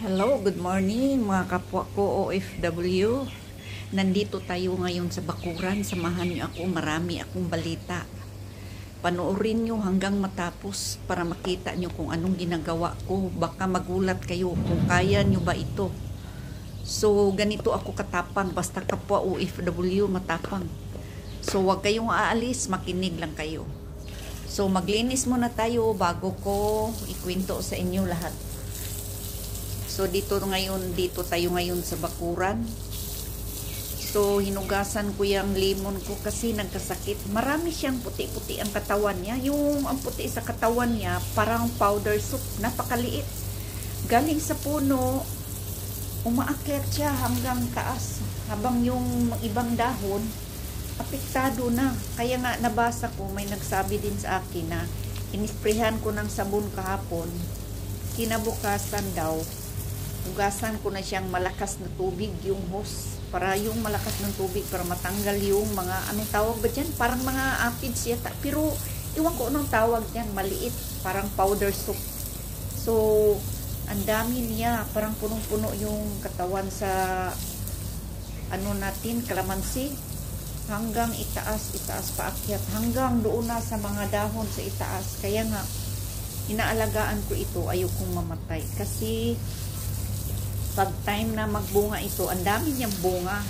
Hello, good morning mga kapwa ko OFW. Nandito tayo ngayon sa Bakuran. Samahan niyo ako, marami akong balita. Panoorin niyo hanggang matapos para makita niyo kung anong ginagawa ko. Baka magulat kayo kung kaya niyo ba ito. So, ganito ako katapang. Basta kapwa OFW, matapang. So, wag kayong aalis, makinig lang kayo. So, maglinis muna tayo bago ko ikwento sa inyo lahat. So dito tayo ngayon sa Bakuran. So hinugasan ko yung lemon ko kasi nagkasakit. Marami siyang puti-puti ang katawan niya. Yung ang puti sa katawan niya parang powder soup, napakaliit. Galing sa puno, umaakyat siya hanggang taas. Habang yung ibang dahon apektado na. Kaya nga nabasa ko, may nagsabi din sa akin na inisprehan ko ng sabon kahapon. Kinabukasan daw hugasan ko na siyang malakas na tubig, yung hose, para yung malakas ng tubig para matanggal yung mga, anong tawag ba dyan? Parang mga aphids yata, pero iwan ko anong tawag dyan, maliit, parang powder soup. So, ang dami niya, parang punong-puno yung katawan sa ano natin, kalamansi, hanggang itaas paakyat, hanggang doon na sa mga dahon sa itaas. Kaya nga, inaalagaan ko ito, ayokong mamatay, kasi pag time na magbunga ito, ang dami niyang bunga.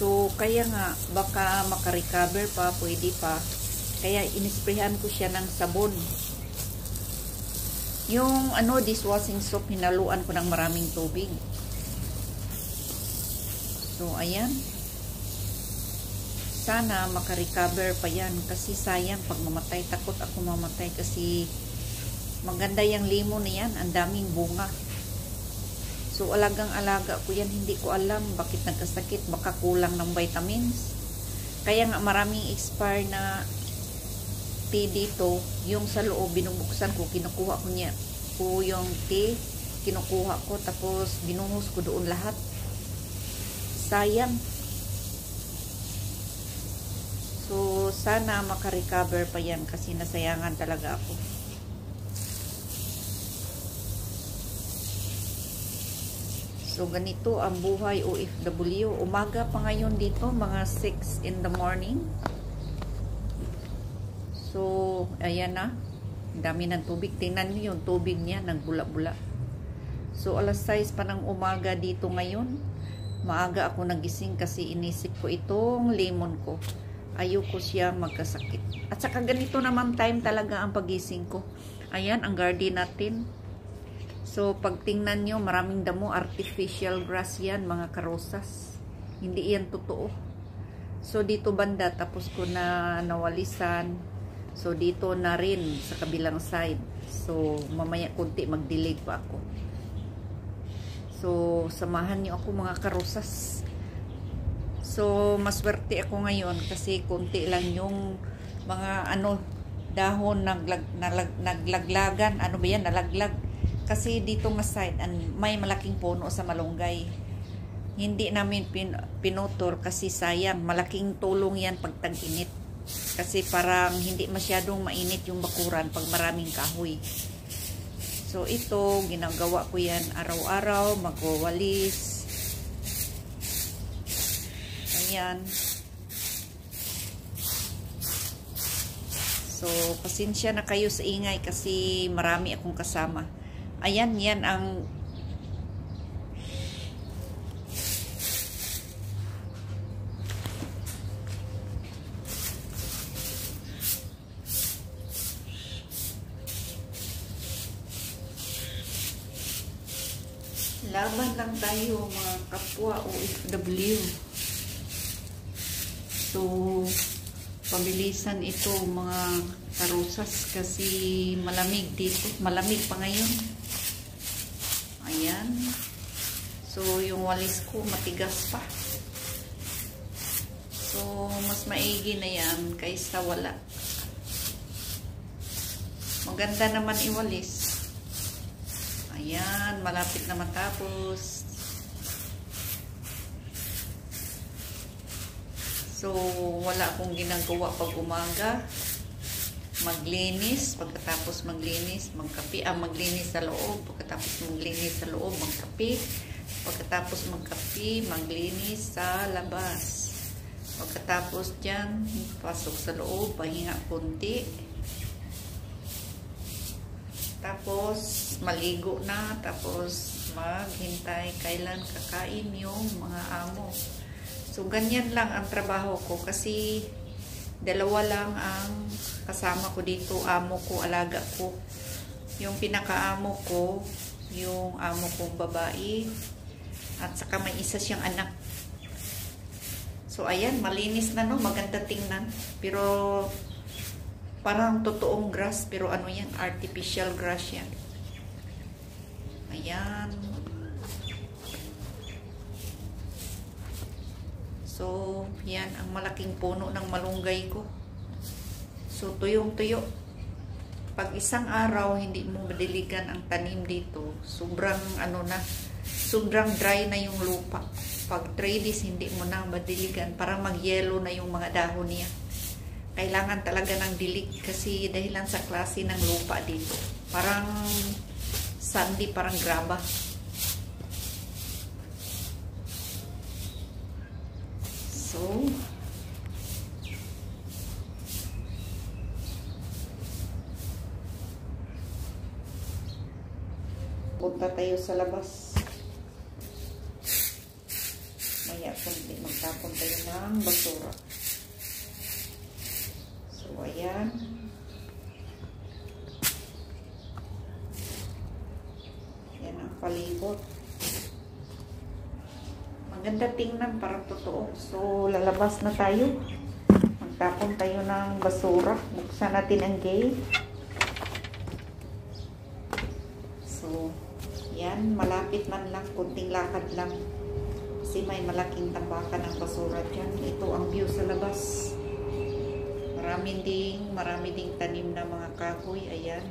So, kaya nga, baka makarecover pa, pwede pa. Kaya, inisprehan ko siya ng sabon. Yung, dishwashing soap, hinaluan ko ng maraming tubig. So, ayan. Sana, makarecover pa yan. Kasi sayang, pag mamatay, takot ako mamatay. Kasi, maganda yung lemon na yan. Ang daming bunga. So, alagang-alaga ko yan. Hindi ko alam bakit nagkasakit. Baka kulang ng vitamins. Kaya nga maraming expire na tea dito. Yung sa loob, binubuksan ko. Kinukuha ko niya. Yung tea, kinukuha ko. Tapos, binuhos ko doon lahat. Sayang. So, sana makarecover pa yan. Kasi nasayangan talaga ako. So, ganito ang buhay OFW. Umaga pa ngayon dito, mga 6 in the morning. So, ayan na. Dami ng tubig. Tingnan nyo yung tubig niya, nagbula-bula. So, alas 6 pa ng umaga dito ngayon. Maaga ako nagising kasi inisip ko itong lemon ko. Ayoko siya magkasakit. At saka ganito naman time talaga ang pagising ko. Ayan, ang garden natin. So, pag tingnan nyo, maraming damo, artificial grass yan, mga karosas. Hindi yan totoo. So, dito banda, tapos ko na nawalisan. So, dito na rin, sa kabilang side. So, mamaya kunti, magdilig pa ako. So, samahan nyo ako, mga karosas. So, maswerte ako ngayon, kasi kunti lang yung mga, dahon, naglaglagan. Ano ba yan? Nalaglag. Kasi dito nga side, may malaking puno sa malunggay. Hindi namin pinutol kasi sayang. Malaking tulong yan pag tag-init. Kasi parang hindi masyadong mainit yung bakuran pag maraming kahoy. So ito, ginagawa ko yan araw-araw, magwawalis. Ayan. So, pasensya na kayo sa ingay kasi marami akong kasama. Ayan, yan ang laban lang tayo mga kapwa OFW. So, pabilisan ito mga karosas kasi malamig dito. Malamig pa ngayon. Ayan. So, yung walis ko matigas pa. So, mas maigi na yan kaysa wala. Maganda naman iwalis. Ayan, malapit na matapos. So, wala akong ginagawa pag umaga. maglinis. Pagkatapos maglinis, magkape. Maglinis sa loob. Pagkatapos maglinis sa loob, magkape. Pagkatapos magkape, maglinis sa labas. Pagkatapos dyan, pasok sa loob, pahinga konti. Tapos maligo na. Tapos maghintay kailan kakain yung mga amo. So ganyan lang ang trabaho ko kasi dalawa lang ang kasama ko dito, amo ko, alaga ko. Yung pinakaamo ko, yung amo kong babae, at saka may isa siyang anak. So ayan, malinis na, no, maganda tingnan. Pero parang totoong grass, pero ano yan, artificial grass yan. Ayan. So, yan ang malaking puno ng malunggay ko. So, tuyong-tuyo. Pag isang araw, hindi mo madiligan ang tanim dito, sobrang ano na, sobrang dry na yung lupa. Pag 3 days, hindi mo na madiligan. Parang mag-yellow na yung mga dahon niya. Kailangan talaga ng dilig kasi dahilan sa klase ng lupa dito. Parang sandy, parang graba. So, punta tayo sa labas. Maya kundi magtapon tayo ng basura. So, ayan. Yan ang palibot. Maganda tingnan, parang totoo. So, lalabas na tayo. Magtapon tayo ng basura. Buksan natin ang gate. So, yan. Malapit man lang. Kunting lakad lang. Kasi may malaking tambakan ng basura dyan. Ito ang view sa labas. Marami ding tanim na mga kahoy. Ayan.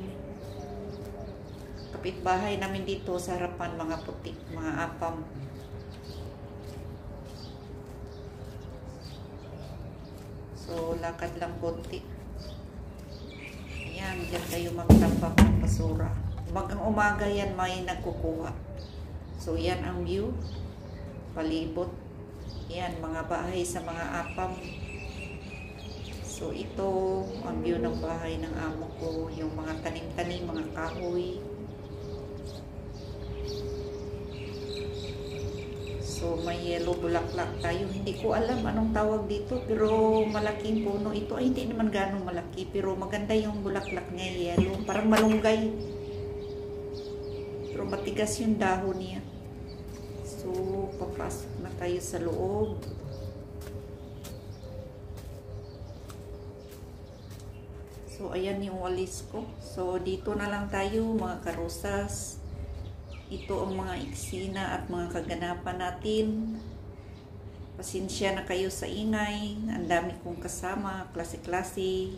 Kapitbahay namin dito sa harapan, mga putik, mga apam. So, lakad lang konti. Ayan, dyan tayo magtambak ng basura. Umagang umaga yan, may nagkukuha. So, yan ang view. Palibot. Yan, mga bahay sa mga apam. So, ito ang view ng bahay ng amo ko. Yung mga tanim-tanim, mga kahoy. So, may yellow bulaklak tayo. Hindi ko alam anong tawag dito, pero malaking puno ito. Ay, hindi naman ganong malaki, pero maganda yung bulaklak niya, yellow. Parang malunggay. Pero matigas yung dahon niya. So, papasok na tayo sa loob. So, ayan yung walis ko. So, dito na lang tayo, mga karosas. Ito ang mga eksena at mga kaganapan natin. Pasensya na kayo sa ingay. Ang dami kong kasama, klase-klase.